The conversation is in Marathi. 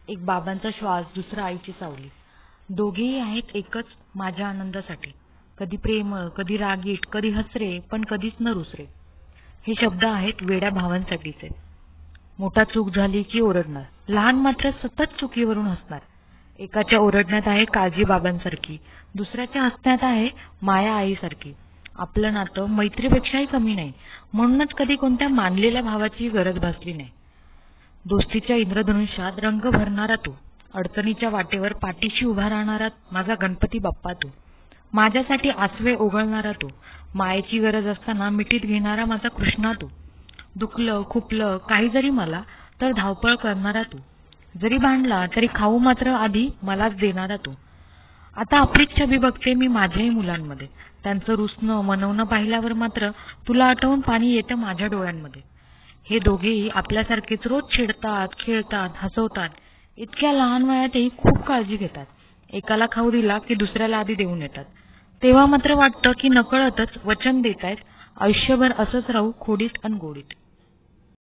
एक बाबांचा श्वास, दुसरा आईची सावली. दोघेही आहेत एकच माझ्या आनंदासाठी. कधी प्रेमळ, कधी रागीट, कधी हसरे, पण कधीच न रुसरे. हे शब्द आहेत वेड्या भावांसाठीचे. मोठा चूक झाली की ओरडणार, लहान मात्र सतत चुकीवरून हसणार. एकाच्या ओरडण्यात आहे काळजी बाबांसारखी, दुसऱ्याच्या हसण्यात आहे माया आईसारखी. आपलं नातं मैत्रीपेक्षाही कमी नाही, म्हणूनच कधी कोणत्या मानलेल्या भावाची गरज भासली नाही. दोस्तीच्या इंद्रधनुष्यात रंग भरणारा तू, अडचणीच्या वाटेवर पाठीशी उभा राहणारा माझा गणपती बाप्पा तू, माझ्यासाठी आसवे ओघळणारा तू, मायेची गरज असताना मिठीत घेणारा माझा कृष्णा तू. दुखलं खुपलं काही जरी मला तर धावपळ करणारा तू, जरी भांडला तरी खाऊ मात्र आधी मलाच देणारा तू. आता आपलीच छबी बघते मी माझ्याही मुलांमध्ये. त्यांचं रुसणं मनवणं पाहिल्यावर मात्र तुला आठवून पाणी येतं माझ्या डोळ्यांमध्ये. हे दोघेही आपल्यासारखेच रोज चिडतात, खेळतात, हसवतात. इतक्या लहान वयातही खूप काळजी घेतात. एकाला खाऊ दिला की दुसऱ्याला आधी देऊन येतात. तेव्हा मात्र वाटतं की नकळतच वचन देतायत आयुष्यभर असंच राहू खोडीत अन गोडीत.